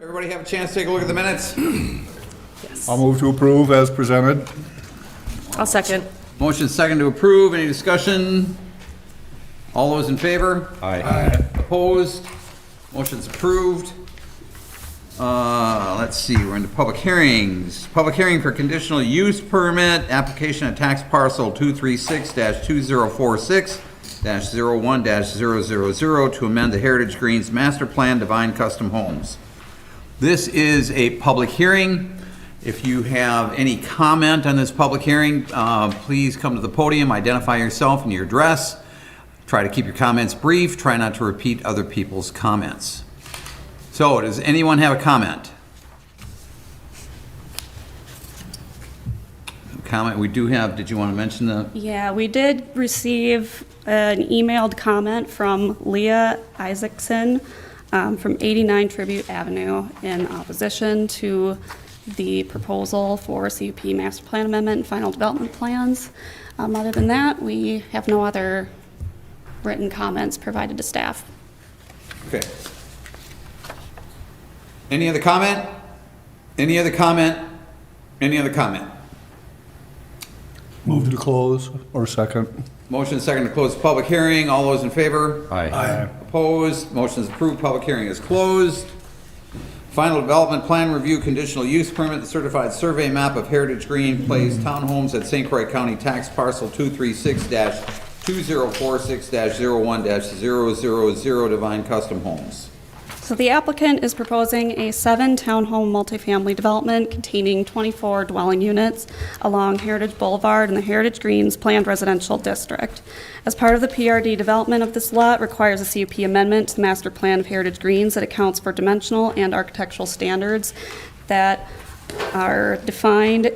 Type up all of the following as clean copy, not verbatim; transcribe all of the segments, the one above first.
Everybody have a chance to take a look at the minutes? Yes. I'll move to approve as presented. I'll second. Motion second to approve. Any discussion? All those in favor? Aye. Opposed? Motion's approved. Let's see, we're into public hearings. Public hearing for conditional use permit, application of tax parcel 236-2046-01-000 to amend the Heritage Greens Master Plan Divine Custom Homes. This is a public hearing. If you have any comment on this public hearing, please come to the podium, identify yourself and your address. Try to keep your comments brief. Try not to repeat other people's comments. So, does anyone have a comment? Comment we do have. Did you want to mention the? Yeah, we did receive an emailed comment from Leah Isaacson from 89 Tribute Avenue in opposition to the proposal for CUP Master Plan Amendment and Final Development Plans. Other than that, we have no other written comments provided to staff. Okay. Any other comment? Any other comment? Any other comment? Move to close or second. Motion second to close the public hearing. All those in favor? Aye. Opposed? Motion is approved. Public hearing is closed. Final development plan review conditional use permit, the certified survey map of Heritage Green Place Townhomes at St. Croix County Tax Parcel 236-2046-01-000 Divine Custom Homes. So the applicant is proposing a 7-townhome multifamily development containing 24 dwelling units along Heritage Boulevard in the Heritage Greens Planned Residential District. As part of the PRD, development of this lot requires a CUP amendment to the master plan of Heritage Greens that accounts for dimensional and architectural standards that are defined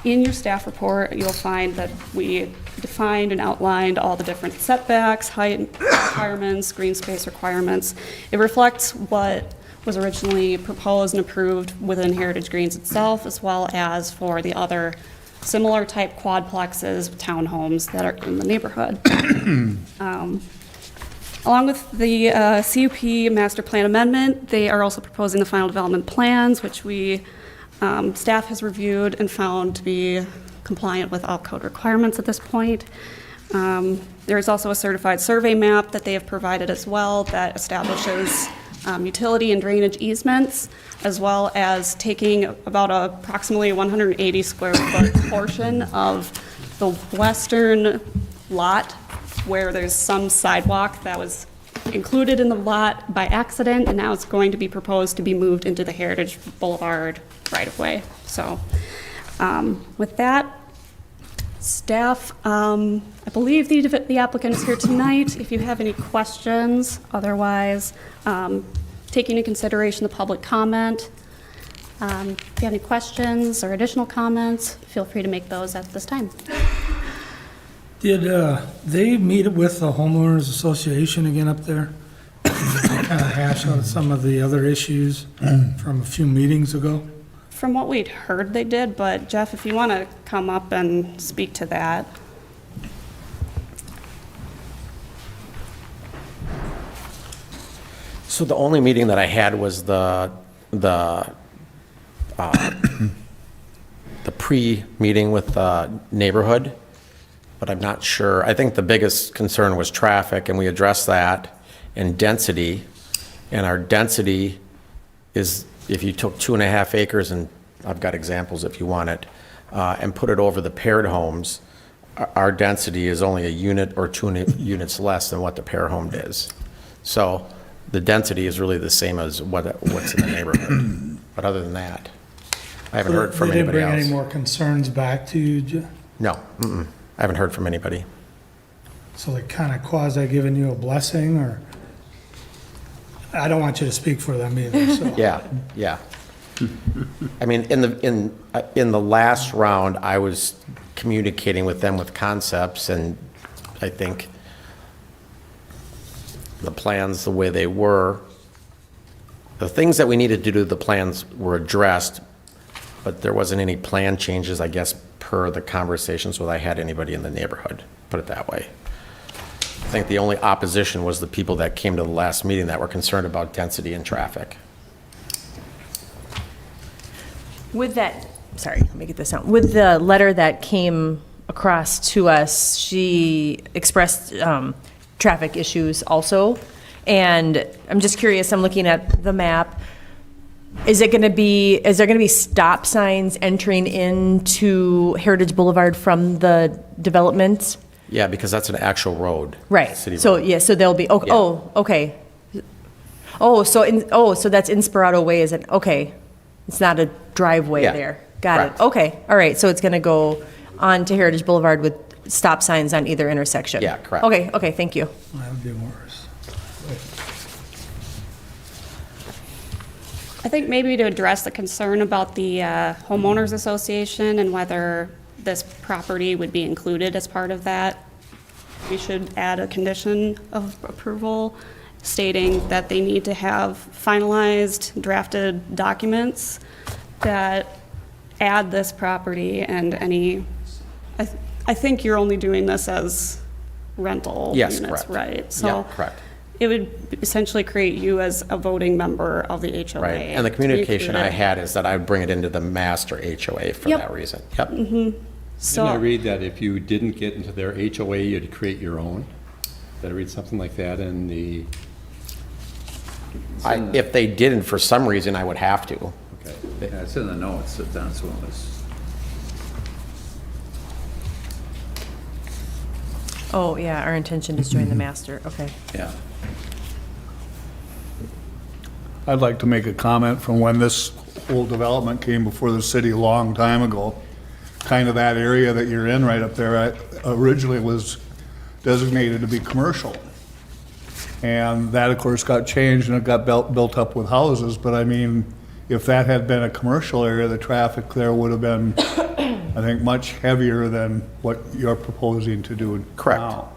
in your staff report. You'll find that we defined and outlined all the different setbacks, height requirements, green space requirements. It reflects what was originally proposed and approved within Heritage Greens itself, as well as for the other similar type quadplexes, townhomes that are in the neighborhood. Along with the CUP master plan amendment, they are also proposing the final development plans, which staff has reviewed and found to be compliant with all code requirements at this point. There is also a certified survey map that they have provided as well that establishes utility and drainage easements, as well as taking about approximately 180 square foot portion of the western lot where there's some sidewalk that was included in the lot by accident, and now it's going to be proposed to be moved into the Heritage Boulevard right-of-way. So with that, staff, I believe the applicant is here tonight. If you have any questions, otherwise, taking into consideration the public comment, if you have any questions or additional comments, feel free to make those at this time. Did they meet with the homeowners association again up there? Kind of hash out some of the other issues from a few meetings ago? From what we'd heard, they did, but Jeff, if you want to come up and speak to that. So the only meeting that I had was the pre-meeting with the neighborhood, but I'm not sure. I think the biggest concern was traffic, and we addressed that, and density. And our density is, if you took 2.5 acres, and I've got examples if you want it, and put it over the paired homes, our density is only a unit or 2 units less than what the pair home is. So the density is really the same as what's in the neighborhood. But other than that, I haven't heard from anybody else. They didn't bring any more concerns back to you? No, I haven't heard from anybody. So they kind of quasi giving you a blessing, or? I don't want you to speak for them either, so. Yeah. I mean, in the last round, I was communicating with them with concepts, and I think the plans, the way they were, the things that we needed to do, the plans were addressed, but there wasn't any plan changes, I guess, per the conversations with I had anybody in the neighborhood, put it that way. I think the only opposition was the people that came to the last meeting that were concerned about density and traffic. With that, sorry, let me get this out. With the letter that came across to us, she expressed traffic issues also. And I'm just curious, I'm looking at the map. Is there going to be stop signs entering into Heritage Boulevard from the development? Yeah, because that's an actual road. Right. City So, road. yeah, so there'll be, Yeah. okay. So that's Inspirato Way, is it? Okay. It's not a driveway Yeah, there. Got correct. it. Okay, all right, so it's going to go on to Heritage Boulevard with stop signs on either intersection? Yeah, correct. Okay, thank you. That would be worse. I think maybe to address the concern about the homeowners association and whether this property would be included as part of that, we should add a condition of approval stating that they need to have finalized drafted documents that add this property and any, I think you're only doing this as rental Yes, units, correct. right? Yeah, So correct. it would essentially create you as a voting member of the HOA. Right, and the to communication include I it. had is that I would bring it into the master HOA for Yep. that reason. Yep. So. Didn't I read that if you didn't get into their HOA, you'd create your own? Did I read something like that in the, If they didn't, for some reason, I would have to. okay. Yeah, it's in the notes that that's what was. Oh, yeah, our intention is join the master, okay. Yeah. I'd like to make a comment from when this whole development came before the city a long time ago. Kind of that area that you're in right up there, originally was designated to be commercial. And that, of course, got changed and it got built up with houses. But I mean, if that had been a commercial area, the traffic there would have been, I think, much heavier than what you're proposing to do Correct. now.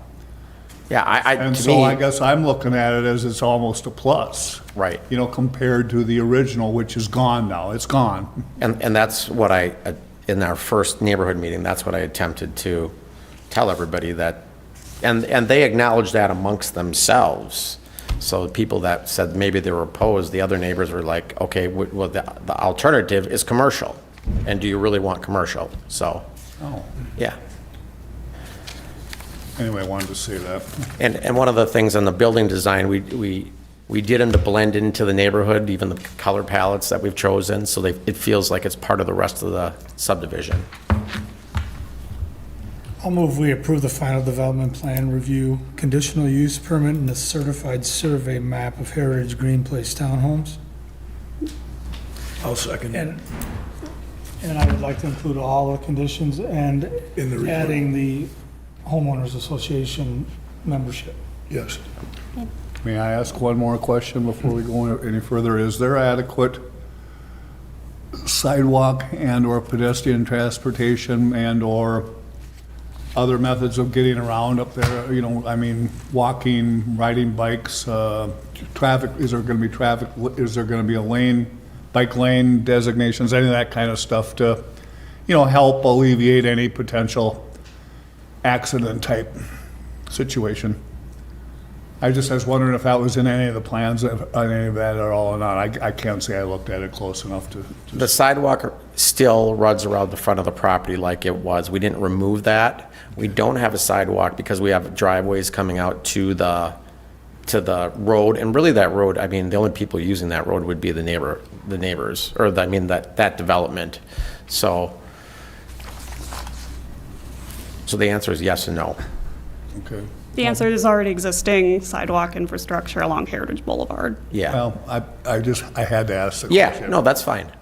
Yeah, And to so I me, guess I'm looking at it as it's almost a plus. Right. You know, compared to the original, which is gone now. It's gone. and that's what in our first neighborhood meeting, that's what I attempted to tell everybody that, and they acknowledged that amongst themselves. So the people that said maybe they were opposed, the other neighbors were like, okay, well, the alternative is commercial. And do you really want commercial? So, Oh, yeah. anyway, I wanted to say that. And one of the things on the building design, we did them to blend into the neighborhood, even the color palettes that we've chosen, so it feels like it's part of the rest of the subdivision. I'll move we approve the final development plan review, conditional use permit, and the certified survey map of Heritage Green Place Townhomes. I'll second And I would like to include all the conditions and In the report. adding the homeowners association membership. Yes. May I ask one more question before we go any further? Is there adequate sidewalk and/or pedestrian transportation and/or other methods of getting around up there? You know, I mean, walking, riding bikes, traffic, is there gonna be traffic, is there gonna be a lane, bike lane designations, any of that kind of stuff to, you know, help alleviate any potential accident-type situation? I was wondering if that was in any of the plans, on any of that at all or not. I can't say I looked at it close enough to. The sidewalk still runs around the front of the property like it was. We didn't remove that. We don't have a sidewalk because we have driveways coming out to the road. And really that road, I mean, the only people using that road would be the neighbors, or that development. So the answer is yes and no. Okay. The answer is already existing sidewalk infrastructure along Heritage Boulevard. Yeah. Well, I had to ask the Yeah, question. no, that's fine.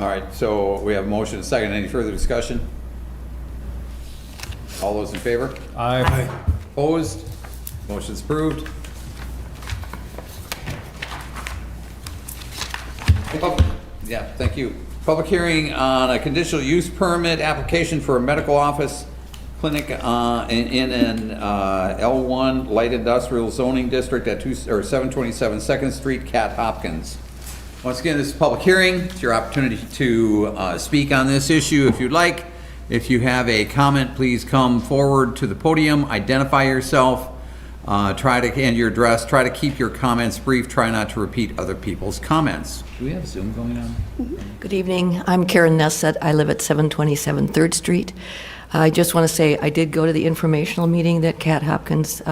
All right, so we have a motion and a second. Any further discussion? All those in favor? Aye. Opposed? Motion's approved. Yeah, thank you. Public hearing on a conditional use permit application for a medical office clinic in an L1 light industrial zoning district at 727 Second Street, Cat Hopkins. Once again, this is a public hearing. It's your opportunity to speak on this issue if you'd like. If you have a comment, please come forward to the podium, identify yourself. And your address, try to keep your comments brief, try not to repeat other people's comments. Do we have Zoom going on? Good evening. I'm Karen Nessett. I live at 727 3rd Street. I just want to say I did go to the informational meeting that Kat Hopkins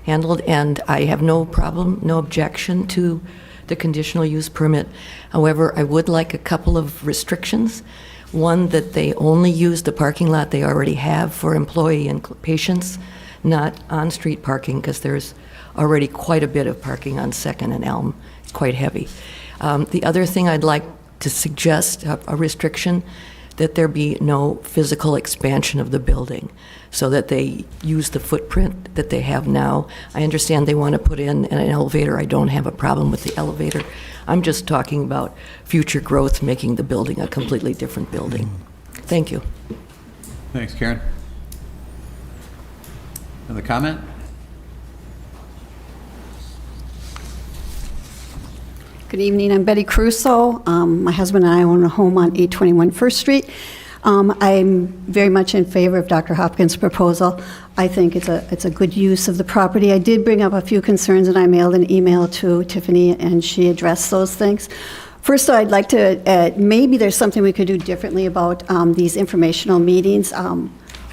handled, and I have no problem, no objection to the conditional use permit. However, I would like a couple of restrictions. One, that they only use the parking lot they already have for employee and patients, not on-street parking, because there's already quite a bit of parking on Second and Elm. It's quite heavy. The other thing I'd like to suggest, a restriction, that there be no physical expansion of the building, so that they use the footprint that they have now. I understand they want to put in an elevator. I don't have a problem with the elevator. I'm just talking about future growth, making the building a completely different building. Thank you. Thanks, Karen. Another comment? Good evening, I'm Betty Crusoe. My husband and I own a home on 821 First Street. I'm very much in favor of Dr. Hopkins' proposal. I think it's a good use of the property. I did bring up a few concerns, and I mailed an email to Tiffany, and she addressed those things. First, I'd like to, maybe there's something we could do differently about these informational meetings.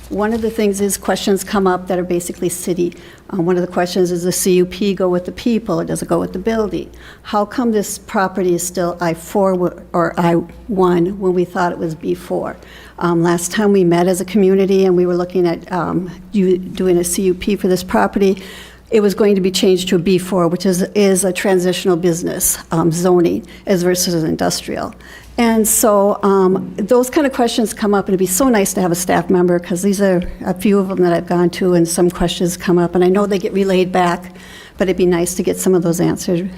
One of the things is questions come up that are basically city. One of the questions is, does the CUP go with the people, or does it go with the building? How come this property is still I-4 or I-1 when we thought it was B4? Last time we met as a community and we were looking at doing a CUP for this property, it was going to be changed to a B4, which is a transitional business zoning as versus an industrial. And so those kind of questions come up, and it'd be so nice to have a staff member, because these are a few of them that I've gone to, and some questions come up, and I know they get relayed back, but it'd be nice to get some of those answered.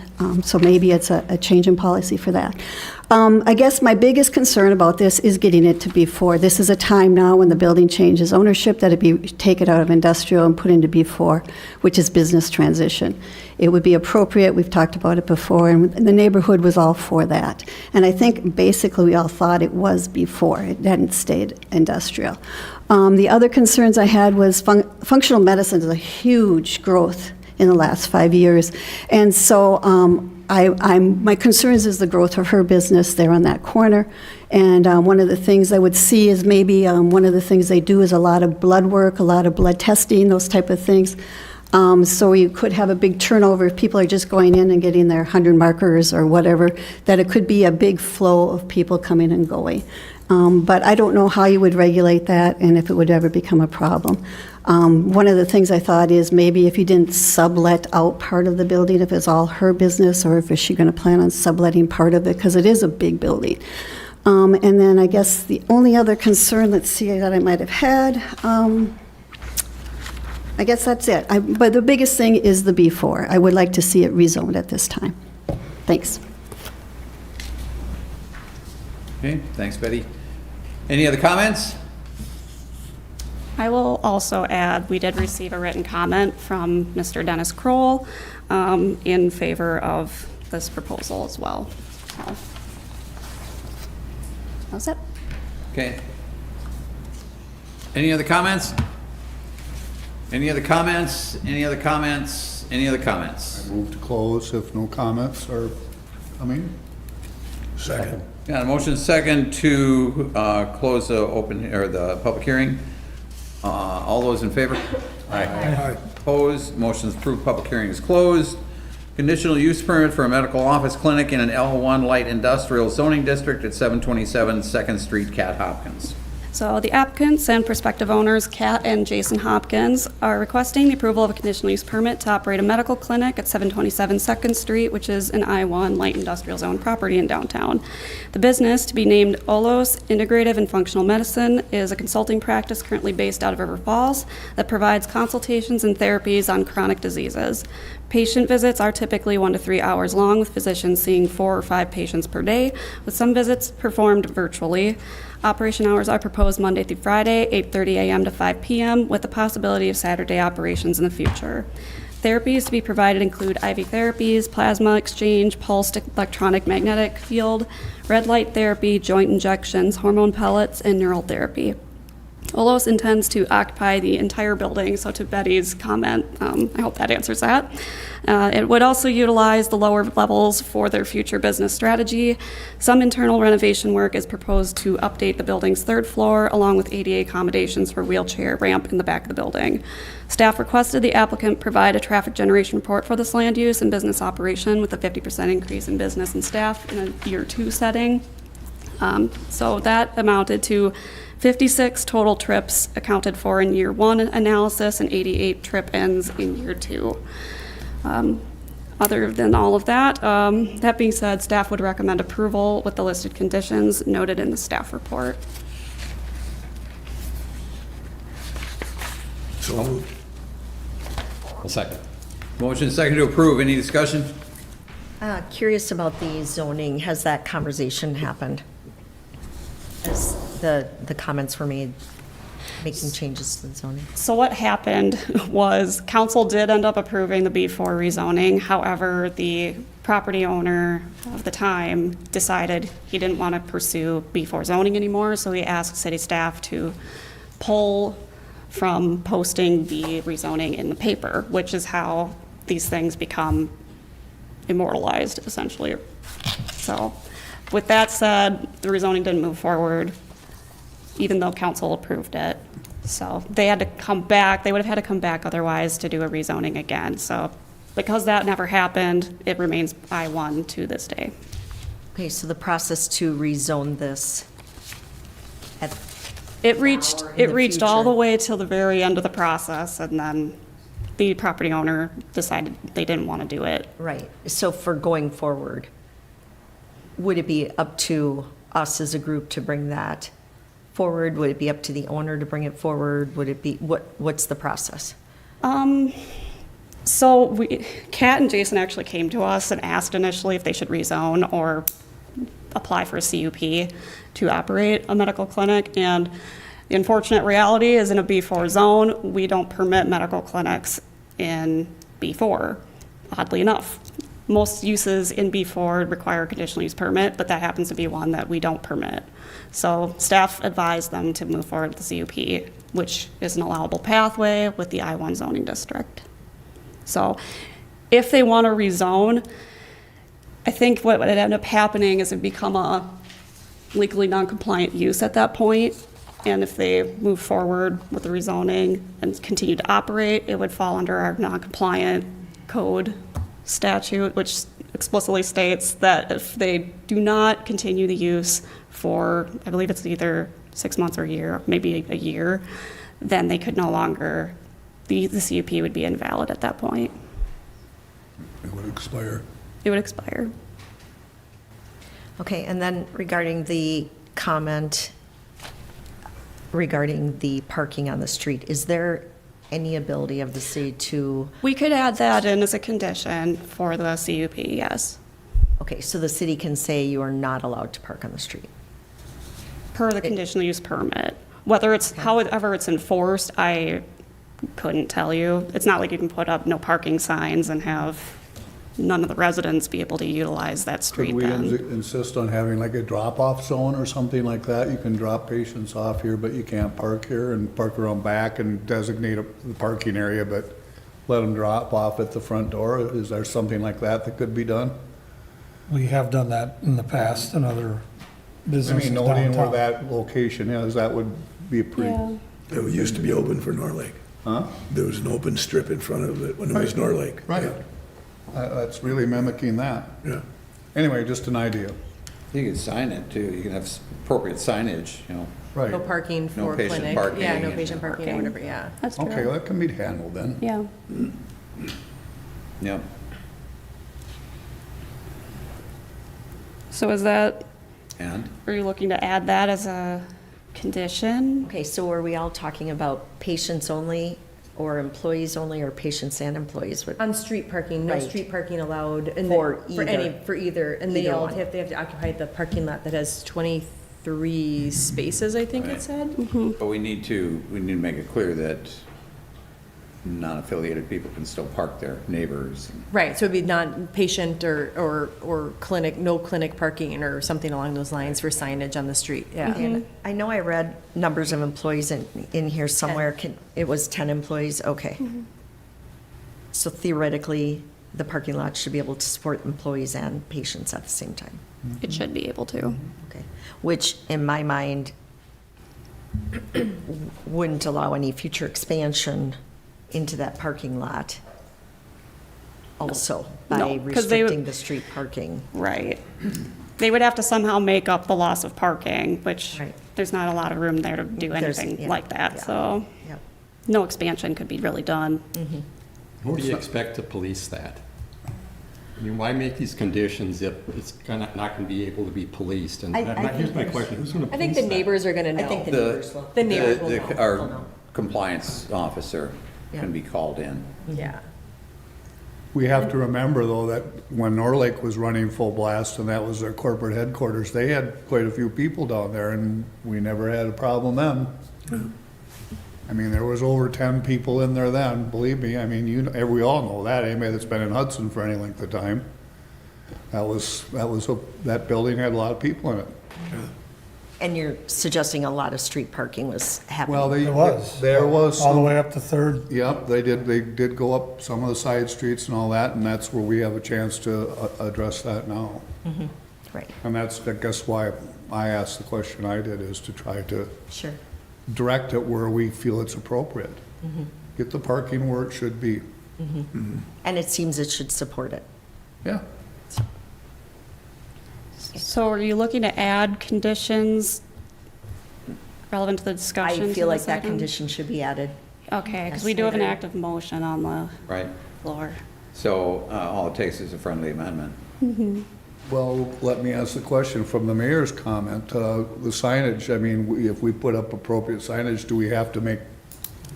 So maybe it's a change in policy for that. I guess my biggest concern about this is getting it to B4. This is a time now when the building changes ownership that it be taken out of industrial and put into B4, which is business transition. It would be appropriate, we've talked about it before, and the neighborhood was all for that. And I think basically we all thought it was B4, it hadn't stayed industrial. The other concerns I had was functional medicine is a huge growth in the last 5 years. And so my concerns is the growth of her business there on that corner. And one of the things I would see is maybe one of the things they do is a lot of blood work, a lot of blood testing, those type of things. So you could have a big turnover if people are just going in and getting their 100 markers or whatever, that it could be a big flow of people coming and going. But I don't know how you would regulate that and if it would ever become a problem. One of the things I thought is maybe if you didn't sublet out part of the building, if it's all her business, or if is she going to plan on subletting part of it, because it is a big building. And then I guess the only other concern, let's see, that I might have had, I guess that's it. But the biggest thing is the B4. I would like to see it rezoned at this time. Thanks. Okay, thanks, Betty. Any other comments? I will also add, we did receive a written comment from Mr. Dennis Kroll in favor of this proposal as well. So, that's it. Okay. Any other comments? Any other comments? Any other comments? Any other comments? Move to close if no comments are coming. Second. Got a motion second to close the the public hearing. All those in favor? Aye. Opposed? Motion's approved. Public hearing is closed. Conditional use permit for a medical office clinic in an L1 light industrial zoning district at 727 2nd Street, Kat Hopkins. So the applicants and prospective owners, Kat and Jason Hopkins, are requesting the approval of a conditional use permit to operate a medical clinic at 727 2nd Street, which is an I-1 light industrial zone property in downtown. The business, to be named Olos Integrative and Functional Medicine, is a consulting practice currently based out of River Falls that provides consultations and therapies on chronic diseases. Patient visits are typically 1 to 3 hours long, with physicians seeing 4 or 5 patients per day, with some visits performed virtually. Operation hours are proposed Monday through Friday, 8:30 a.m. to 5 p.m., with the possibility of Saturday operations in the future. Therapies to be provided include IV therapies, plasma exchange, pulsed electronic magnetic field, red light therapy, joint injections, hormone pellets, and neural therapy. Olos intends to occupy the entire building, so to Betty's comment, I hope that answers that. It would also utilize the lower levels for their future business strategy. Some internal renovation work is proposed to update the building's third floor, along with ADA accommodations for wheelchair ramp in the back of the building. Staff requested the applicant provide a traffic generation report for this land use and business operation with a 50% increase in business and staff in a year 2 setting. So that amounted to 56 total trips accounted for in year 1 analysis and 88 trip ends in year 2. Other than all of that, that being said, staff would recommend approval with the listed conditions noted in the staff report. So moved. A second. Motion second to approve. Any discussion? Curious about the zoning. Has that conversation happened? As the comments were made, making changes to the zoning? So what happened was council did end up approving the B4 rezoning. However, the property owner of the time decided he didn't want to pursue B4 zoning anymore, so he asked city staff to pull from posting the rezoning in the paper, which is how these things become immortalized, essentially. So with that said, the rezoning didn't move forward, even though council approved it. So they had to come back, they would have had to come back otherwise to do a rezoning again. So because that never happened, it remains I-1 to this day. Okay, so the process to rezone this at It reached in the all the future. way till the very end of the process, and then the property owner decided they didn't want to do it. Right, so for going forward, would it be up to us as a group to bring that forward? Would it be up to the owner to bring it forward? Would it be, what's the process? So Kat and Jason actually came to us and asked initially if they should rezone or apply for a CUP to operate a medical clinic. And the unfortunate reality is in a B4 zone, we don't permit medical clinics in B4, oddly enough. Most uses in B4 require a conditional use permit, but that happens to be one that we don't permit. So staff advised them to move forward with the CUP, which is an allowable pathway with the I-1 zoning district. So if they want to rezone, I think what would end up happening is it become a legally non-compliant use at that point. And if they move forward with the rezoning and continue to operate, it would fall under our non-compliant code statute, which explicitly states that if they do not continue the use for, I believe it's either 6 months or a year, maybe a year, then they could no longer, the CUP would be invalid at that point. It would expire. It would expire. Okay, and then regarding the comment regarding the parking on the street, is there any ability of the city to, We could add that in as a condition for the CUP, yes. okay, so the city can say you are not allowed to park on the street? Per the conditional use permit. Whether it's, however it's enforced, I couldn't tell you. It's not like you can put up no parking signs and have none of the residents be able to utilize that Could street we then. insist on having like a drop-off zone or something like that? You can drop patients off here, but you can't park here, and park around back and designate the parking area, but let them drop off at the front door? Is there something like that that could be done? We have done that in the past in other I businesses mean, noting where downtown. that location is, that would be a pretty, Yeah. It used to be open for Norlake. huh? There was an open strip in front of it when it was Norlake. Right. That's really mimicking that. Yeah. Anyway, just an idea. You can sign it too. You can have appropriate signage, you know. Right. No parking No for patient clinic. parking Yeah, no and- patient parking or whatever, yeah. That's true. Okay, well, that can be handled then. Yeah. Yep. So is that, And? are you looking to add that as a condition? Okay, so are we all talking about patients only, or employees only, or patients and employees? What- On street parking, no Right. street parking allowed. And For for any, either. for either. And they Either all one. they have to occupy the parking lot that has 23 spaces, I think Right. it said. But we need to make it clear that non-affiliated people can still park there, neighbors. Right, so it'd be non-patient or clinic, no clinic parking or something along those lines for signage on the street, yeah. And I know I read numbers of employees in here somewhere. It was 10 employees, okay. So theoretically, the parking lot should be able to support employees and patients at the same time. It should be able to. Okay, which in my mind wouldn't allow any future expansion into that parking lot also by No, 'cause they would- restricting the street parking. Right. They would have to somehow make up the loss of parking, which Right. there's not a lot of room there to do There's- anything yeah, like that, yeah. so Yep. no expansion could be really done. How do you expect to police that? I mean, why make these conditions if it's not going to be able to be policed? And here's my question, who's going to I police think the that? neighbors are gonna know. I think the neighbors will. The neighbors will know. Our compliance officer Yeah. can be called in. Yeah. We have to remember, though, that when Norlake was running full blast and that was their corporate headquarters, they had quite a few people down there, and we never had a problem then. I mean, there was over 10 people in there then, believe me. I mean, we all know that, anybody that's been in Hudson for any length of time. That building had a lot of people in it. And you're suggesting a lot of street parking was happening? Well, There was. there was All the some, way up to Third. yep, they did go up some of the side streets and all that, and that's where we have a chance to address that now. Right, And that's, I guess, why I asked the question I did, is to try to sure. direct it where we feel it's appropriate. Get the parking where it should be. And it seems it should support it. Yeah. So are you looking to add conditions relevant to the discussion? I to feel like this that item? condition should be added. Okay, because Yes, we do I have an agree. active motion on the Right. floor. So all it takes is a friendly amendment. Well, let me ask the question from the mayor's comment, the signage, I mean, if we put up appropriate signage, do we have to make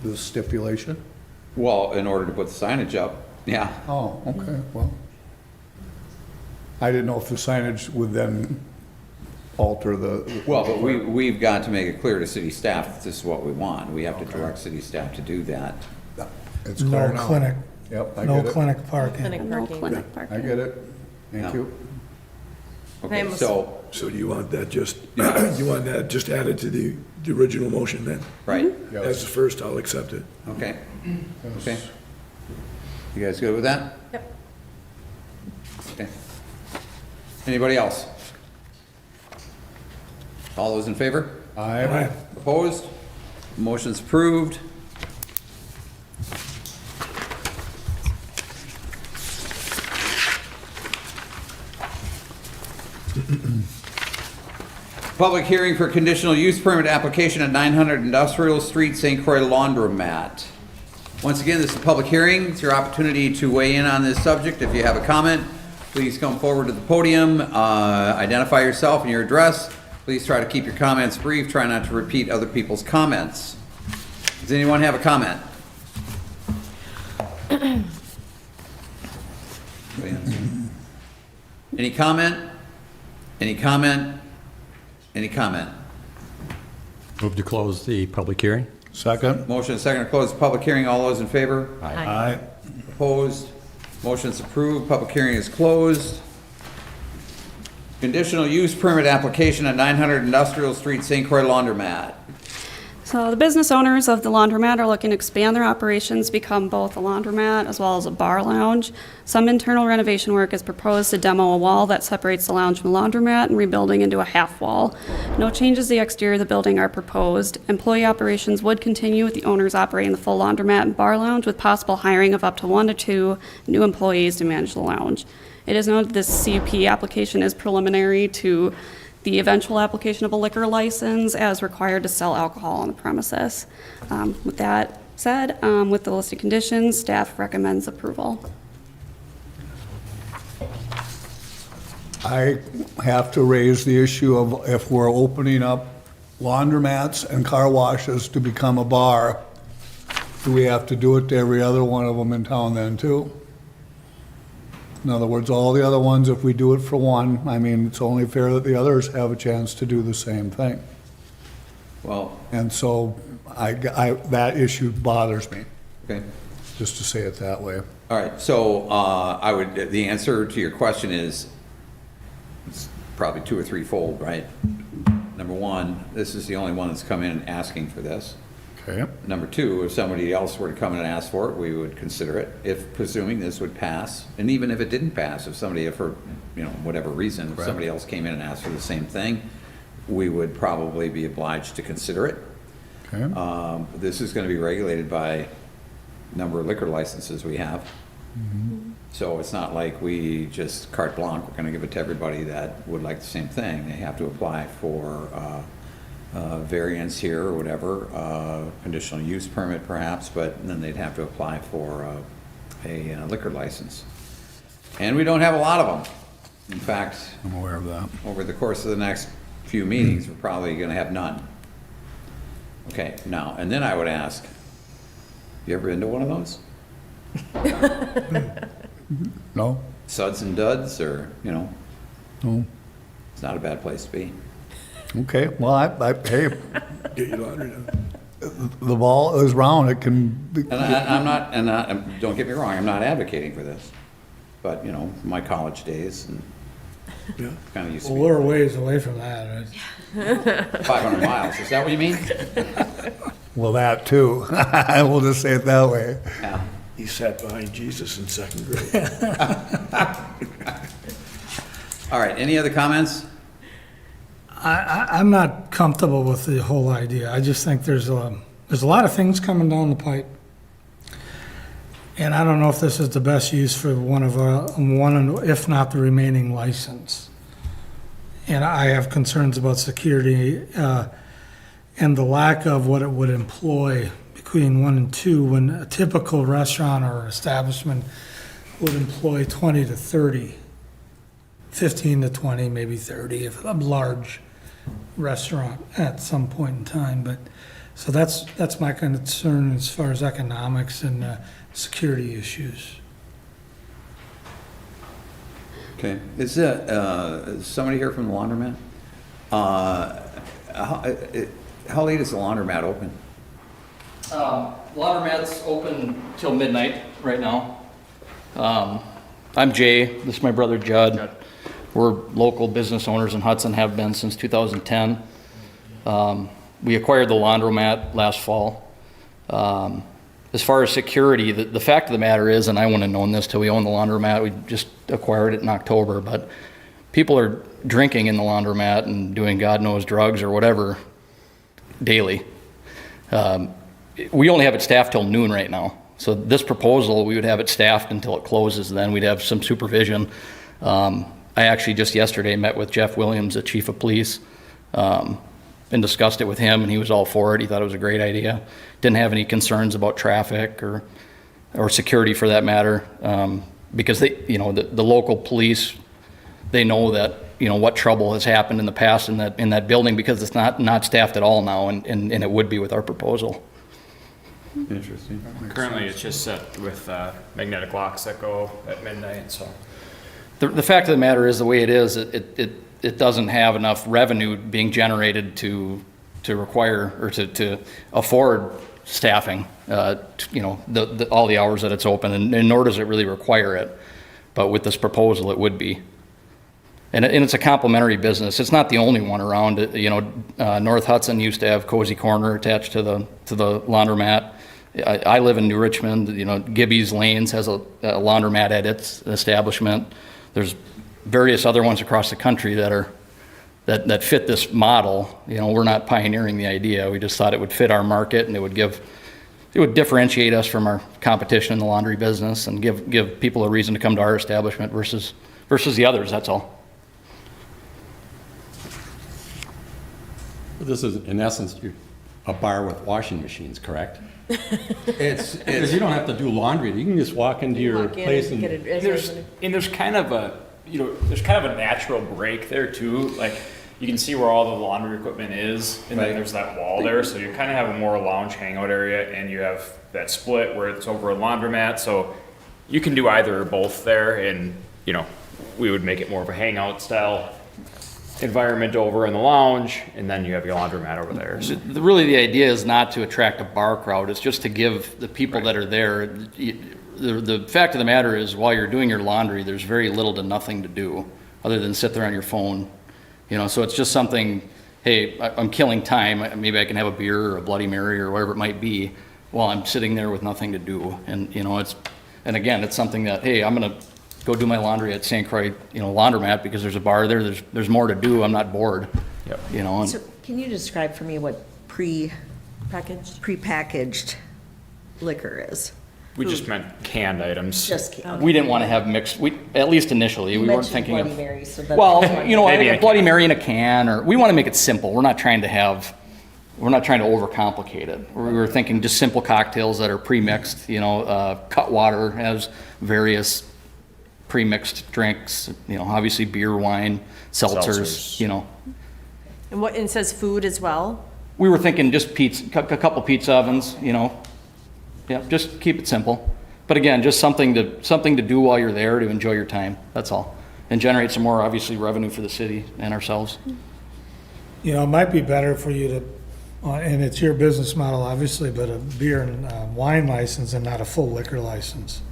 the stipulation? Well, in order to put the signage up, yeah. Oh, okay, well. I didn't know if the signage would then alter the. Well, but we've got to make it clear to city staff that this is what we want. We have to direct city staff to do that. It's clear No now. clinic, Yep, I no get it. clinic parking. Clinic No parking. clinic parking. I get it. Thank Yeah. you. Okay, almost- so, So do you want that just, you want that just added to the original motion then? right, As the first, I'll accept it. okay, okay. You guys good with that? Yep. Okay. Anybody else? All those in favor? Aye. Opposed? Motion's approved. Public hearing for conditional use permit application at 900 Industrial Street, St. Croix Laundromat. Once again, this is a public hearing. It's your opportunity to weigh in on this subject. If you have a comment, please come forward to the podium, identify yourself and your address. Please try to keep your comments brief. Try not to repeat other people's comments. Does anyone have a comment? Any comment? Any comment? Any comment? Move to close the public hearing? Second? Motion and second to close the public hearing. All those in favor? Aye. Opposed? Motion's approved. Public hearing is closed. Conditional use permit application at 900 Industrial Street, St. Croix Laundromat. So the business owners of the laundromat are looking to expand their operations, become both a laundromat as well as a bar lounge. Some internal renovation work is proposed to demo a wall that separates the lounge from the laundromat and rebuilding into a half wall. No changes to the exterior of the building are proposed. Employee operations would continue with the owners operating the full laundromat and bar lounge with possible hiring of up to 1 to 2 new employees to manage the lounge. It is noted this CUP application is preliminary to the eventual application of a liquor license as required to sell alcohol on the premises. With that said, with the listed conditions, staff recommends approval. I have to raise the issue of if we're opening up laundromats and car washes to become a bar, do we have to do it to every other one of them in town then too? In other words, all the other ones, if we do it for one, I mean, it's only fair that the others have a chance to do the same thing. Well, And so that issue bothers me. okay. just to say it that way. All right, so the answer to your question is it's probably 2 or 3-fold, right? Number one, this is the only one that's come in asking for this. Okay. Number two, if somebody else were to come in and ask for it, we would consider it, if presuming this would pass. And even if it didn't pass, if somebody, for whatever reason, if somebody else came in and asked for the same thing, we would probably be obliged to consider it. Okay. This is going to be regulated by number of liquor licenses we have. So it's not like we just carte blanche, we're going to give it to everybody that would like the same thing. They have to apply for variance here or whatever, conditional use permit perhaps, but then they'd have to apply for a liquor license. And we don't have a lot of them. In fact, I'm aware of that. over the course of the next few meetings, we're probably going to have none. Okay, now, and then I would ask, you ever been to one of those? No? Suds and duds, or, No? it's not a bad place to be. Okay, well, hey, Get your laundry done. the ball is round, it can be. And don't get me wrong, I'm not advocating for this. But, my college days, and Yeah. kind of used to Well, be we're a ways away from that, right? 500 miles, is that what you mean? Well, that too. We'll just say it that way. Yeah. He sat behind Jesus in second grade. All right, any other comments? I'm not comfortable with the whole idea. I just think there's a lot of things coming down the pipe. And I don't know if this is the best use for one, if not the remaining license. And I have concerns about security and the lack of what it would employ between 1 and 2, when a typical restaurant or establishment would employ 20 to 30, 15 to 20, maybe 30, if a large restaurant at some point in time. But so that's my concern as far as economics and security issues. Okay, is somebody here from the laundromat? How late is the laundromat open? Laundromat's open till midnight right now. I'm Jay, this is my brother Judd. We're local business owners in Hudson, have been since 2010. We acquired the laundromat last fall. As far as security, the fact of the matter is, and I wouldn't have known this till we owned the laundromat, we just acquired it in October, but people are drinking in the laundromat and doing God knows drugs or whatever daily. We only have it staffed till noon right now. So this proposal, we would have it staffed until it closes, and then we'd have some supervision. I actually just yesterday met with Jeff Williams, the chief of police, and discussed it with him, and he was all for it. He thought it was a great idea. Didn't have any concerns about traffic or security for that matter, because they, the local police, they know that, what trouble has happened in the past in that building, because it's not staffed at all now, and it would be with our proposal. Interesting. Currently, it's just set with magnetic locks that go at midnight, so. The fact of the matter is, the way it is, it doesn't have enough revenue being generated to require or to afford staffing, all the hours that it's open, and nor does it really require it. But with this proposal, it would be. And it's a complementary business. It's not the only one around. North Hudson used to have Cozy Corner attached to the laundromat. I live in New Richmond. Gibby's Lanes has a laundromat at its establishment. There's various other ones across the country that fit this model. We're not pioneering the idea. We just thought it would fit our market, and it would differentiate us from our competition in the laundry business, and give people a reason to come to our establishment versus the others. That's all. This is, in essence, a bar with washing machines, correct? It's Because you don't have to do laundry. You can just walk into your place and... There's kind of a natural break there too. Like, you can see where all the laundry equipment is, and then there's that wall there, so you kind of have a more lounge hangout area, and you have that split where it's over a laundromat, so you can do either or both there, and we would make it more of a hangout style environment over in the lounge, and then you have your laundromat over there. So Really, the idea is not to attract a bar crowd, it's just to give the people that are there, the fact of the matter is, while you're doing your laundry, there's very little to nothing to do, other than sit there on your phone. So it's just something, hey, I'm killing time, maybe I can have a beer or a Bloody Mary or whatever it might be, while I'm sitting there with nothing to do. And, and again, it's something that, hey, I'm gonna go do my laundry at St. Croix, laundromat, because there's a bar there, there's more to do, I'm not bored. Yep. And So can you describe for me what prepackaged liquor is? we just meant canned items. Just kidding. we didn't want to have mixed, at least initially, we weren't thinking of. Bloody Mary, so that's. Well, Maybe in a a Bloody Mary in a can, or, we want to make it simple. We're not trying to overcomplicate it. We were thinking just simple cocktails that are pre-mixed, Cutwater has various pre-mixed drinks, obviously beer, wine, seltzers. And what, and it says food as well? We were thinking just a couple pizza ovens, Yeah, just keep it simple. But again, just something to do while you're there, to enjoy your time, that's all. And generate some more, obviously, revenue for the city and ourselves. It might be better for you to, and it's your business model, obviously, but a beer and wine license and not a full liquor license.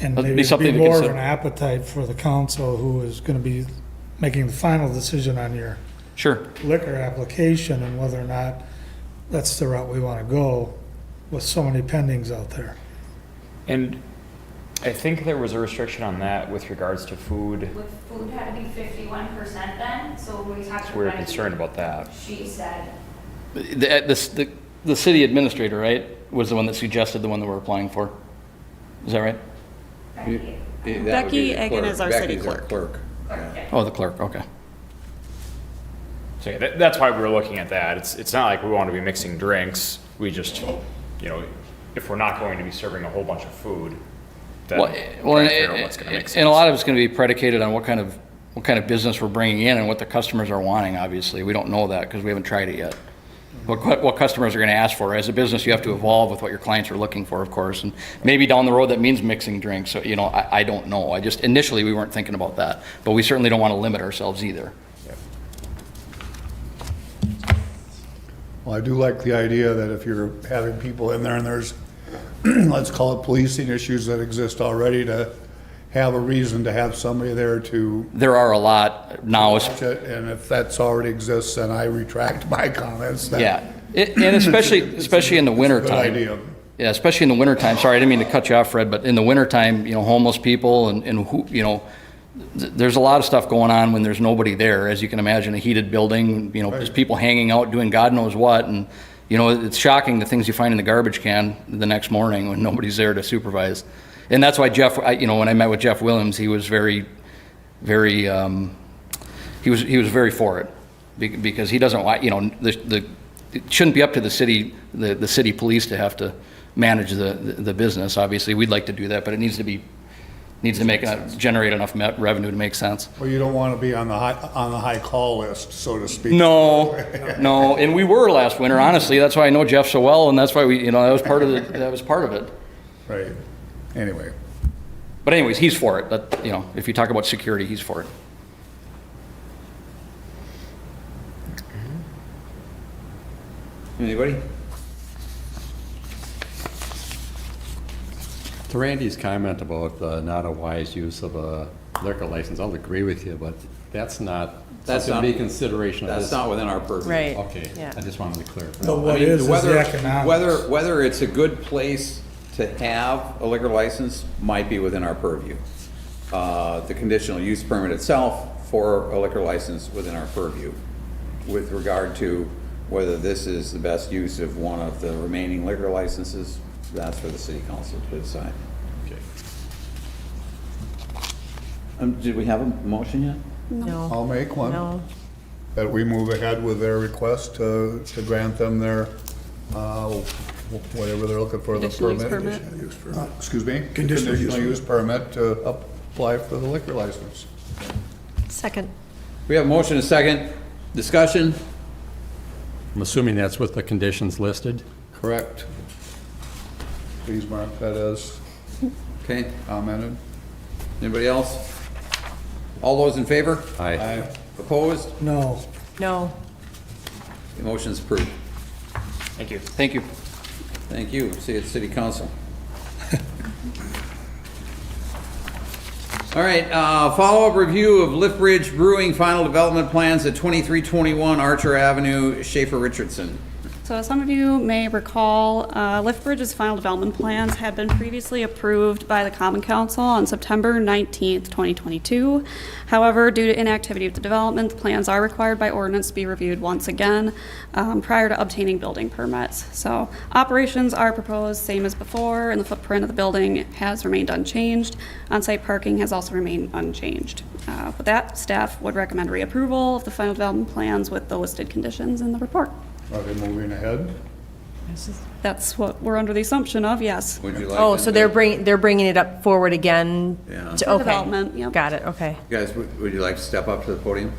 And That'd maybe be it'd something be to more of consider. an appetite for the council, who is gonna be making the final decision on your Sure. liquor application and whether or not that's the route we wanna go with so many pendings out there. And I think there was a restriction on that with regards to food. With food had to be 51% then, so when we talked So about. we were concerned about that. She said, The city administrator, right, was the one that suggested the one that we're applying for. Is that right? Becky. Becky Egan is our city Becky's our clerk. Oh, the clerk, okay. So yeah, that's why we were looking at that. It's not like we want to be mixing drinks. We just, if we're not going to be serving a whole bunch of food, then Well, trying to figure out what's going to make sense. and a lot of it's going to be predicated on what kind of business we're bringing in and what the customers are wanting, obviously. We don't know that because we haven't tried it yet. What customers are going to ask for. As a business, you have to evolve with what your clients are looking for, of course. And maybe down the road, that means mixing drinks. So, I don't know. Initially, we weren't thinking about that. But we certainly don't want to limit ourselves either. Well, I do like the idea that if you're having people in there and there's, let's call it policing issues that exist already, to have a reason to have somebody there to There are a lot now. watch it, and if that's already exists, then I retract my comments. That- Yeah, and especially in the winter Good time. idea. Yeah, especially in the wintertime. Sorry, I didn't mean to cut you off, Fred, but in the wintertime, homeless people and who, there's a lot of stuff going on when there's nobody there. As you can imagine, a heated building, just people hanging out doing God knows what. And, it's shocking the things you find in the garbage can the next morning when nobody's there to supervise. And that's why Jeff, when I met with Jeff Williams, he was very, very, he was very for it. Because he doesn't want, it shouldn't be up to the city police to have to manage the business. Obviously, we'd like to do that, but it needs to generate enough revenue to make sense. Well, you don't want to be on the high call list, so to speak. No, and we were last winter, honestly. That's why I know Jeff so well, and that's why that was part of it. Right. Anyway. But anyways, he's for it. But, if you talk about security, he's for it. Anybody? To Randy's comment about not a wise use of a liquor license, I'll agree with you, but that's not something to be consideration of this. That's not within our purview. Right. Okay, Yeah. I just wanted to clarify. But what I mean, is the whether economics? whether it's a good place to have a liquor license might be within our purview. The conditional use permit itself for a liquor license within our purview. With regard to whether this is the best use of one of the remaining liquor licenses, that's for the city council to decide. Okay. Did we have a motion yet? No. I'll make one. No. That we move ahead with their request to grant them their, whatever they're looking for, the Conditional use permit. permit. Excuse me? Conditional use Conditional use permit to apply for the liquor license. Second. We have a motion, a second. Discussion? I'm assuming that's with the conditions listed? Correct. Please mark that as Okay. commented. Anybody else? All those in favor? Aye. Aye. Opposed? No. No. The motion is approved. Thank you. Thank you. Thank you. See you at City Council. All right, follow-up review of Lift Bridge Brewing final development plans at 2321 Archer Avenue, Schaefer Richardson. So as some of you may recall, Lift Bridge's final development plans had been previously approved by the Common Council on September 19th, 2022. However, due to inactivity of the development, the plans are required by ordinance to be reviewed once again prior to obtaining building permits. So operations are proposed same as before, and the footprint of the building has remained unchanged. On-site parking has also remained unchanged. With that, staff would recommend reapproval of the final development plans with the listed conditions in the report. Are they moving ahead? That's what we're under the assumption of, yes. Would you like? Oh, them so to- they're bringing it up forward again? Yeah. To- For Okay. development, yep. Got it, okay. You guys, would you like to step up to the podium?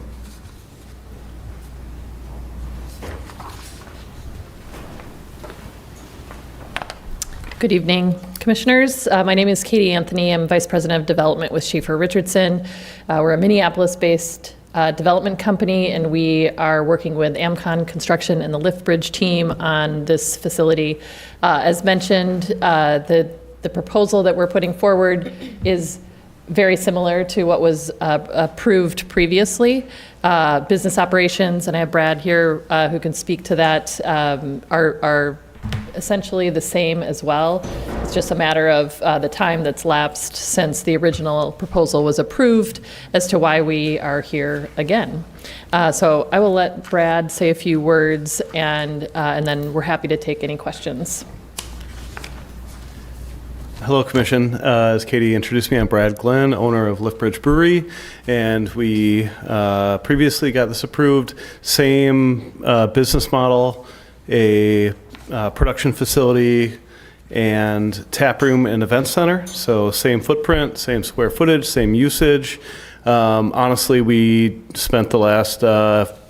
Good evening, Commissioners. My name is Katie Anthony. I'm Vice President of Development with Schaefer Richardson. We're a Minneapolis-based development company, and we are working with Amcon Construction and the Lift Bridge team on this facility. As mentioned, the proposal that we're putting forward is very similar to what was approved previously. Business operations, and I have Brad here who can speak to that, are essentially the same as well. It's just a matter of the time that's lapsed since the original proposal was approved as to why we are here again. So I will let Brad say a few words, and then we're happy to take any questions. Hello, Commission. As Katie introduced me, I'm Brad Glenn, owner of Lift Bridge Brewery, and we previously got this approved. Same business model, a production facility, and tap room and event center. So same footprint, same square footage, same usage. Honestly, we spent the last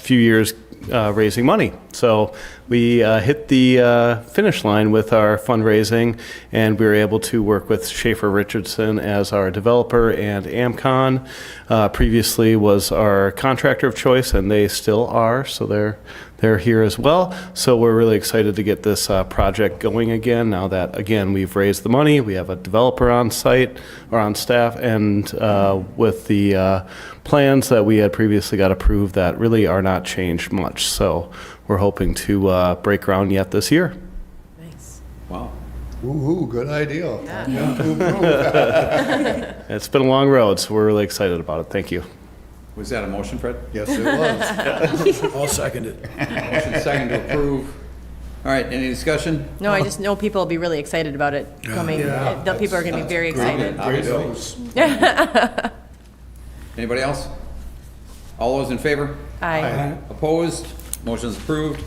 few years raising money. So we hit the finish line with our fundraising, and we were able to work with Schaefer Richardson as our developer, and Amcon previously was our contractor of choice, and they still are, so they're here as well. So we're really excited to get this project going again. Now that, again, we've raised the money, we have a developer on site or on staff, and with the plans that we had previously got approved that really are not changed much. So we're hoping to break ground yet this year. Nice. Wow. Ooh, good idea. It's been a long road, so we're really excited about it. Thank you. Was that a motion, Fred? Yes, it was. I'll second it. Motion second to approve. All right, any discussion? No, I just know people will be really excited about it coming. Yeah. The people are going to be very excited. Great news. Anybody else? All those in favor? Aye. Opposed? Motion's approved.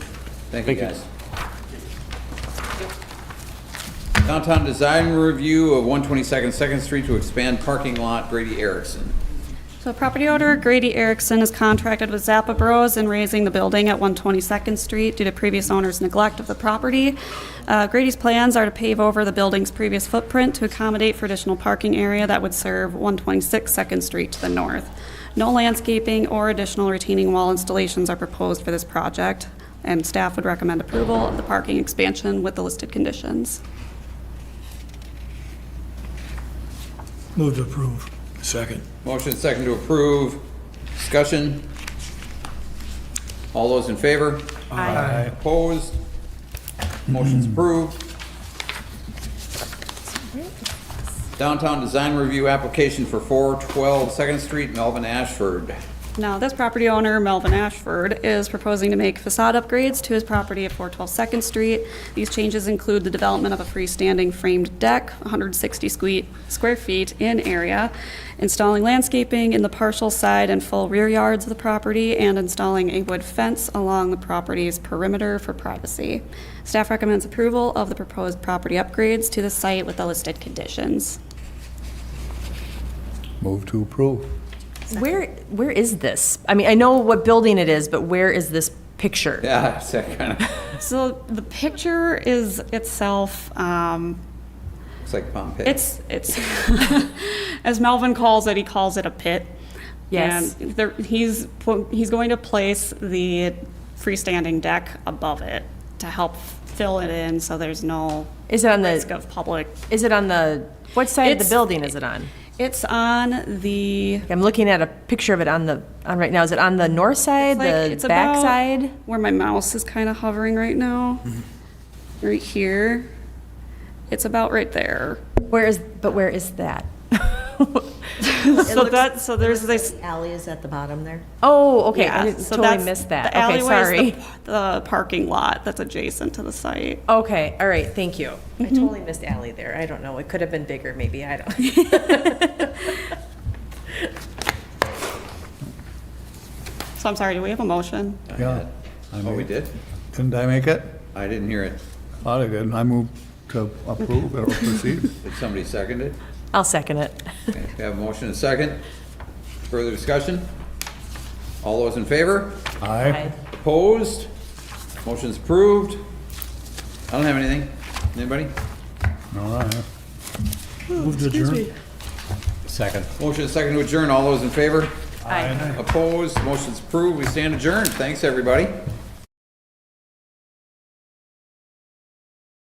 Thank you, Thank you. guys. Downtown design review of 122nd Second Street to expand parking lot, Grady Erickson. So property owner Grady Erickson is contracted with Zappa Bros in raising the building at 122nd Street due to previous owner's neglect of the property. Grady's plans are to pave over the building's previous footprint to accommodate for additional parking area that would serve 126 Second Street to the north. No landscaping or additional retaining wall installations are proposed for this project, and staff would recommend approval of the parking expansion with the listed conditions. Move to approve. Second. Motion second to approve. Discussion. All those in favor? Aye. Opposed? Motion's approved. Downtown design review application for 412 Second Street, Melvin Ashford. Now, this property owner, Melvin Ashford, is proposing to make facade upgrades to his property at 412 Second Street. These changes include the development of a freestanding framed deck, 160 square feet in area, installing landscaping in the partial side and full rear yards of the property, and installing a wood fence along the property's perimeter for privacy. Staff recommends approval of the proposed property upgrades to the site with the listed conditions. Move to approve. Where is this? I mean, I know what building it is, but where is this picture? Yeah, it's that kind of, So the picture is itself, it's like Pompeii. it's, as Melvin calls it, he calls it a pit. Yes. And he's going to place the freestanding deck above it to help fill it in so there's no Is it on the? risk of public. Is it on the, what side of the It's- building is it on? It's on the, I'm looking at a picture of it on right now. Is it on the north side, it's the back about side? where my mouse is kind of hovering right now. Right here. It's about right there. Where is that? So there's this. Alley is at the bottom there. Oh, okay, Yeah, I didn't- so totally that's- missed that. The Okay, alleyway sorry. is the parking lot that's adjacent to the site. Okay, all right, thank you. I totally missed alley there. I don't know, it could have been bigger, maybe, I don't. So I'm sorry, do we have a motion? Yeah. Oh, we did? Didn't I make it? I didn't hear it. Thought I did. I moved to approve or proceed. Did somebody second it? I'll second it. Okay, we have a motion and a second. Further discussion? All those in favor? Aye. Opposed? Motion's approved. I don't have anything. Anybody? All right. Move to adjourn. Second. Motion and second to adjourn. All those in favor? Aye. Opposed? Motion's approved. We stand adjourned. Thanks, everybody.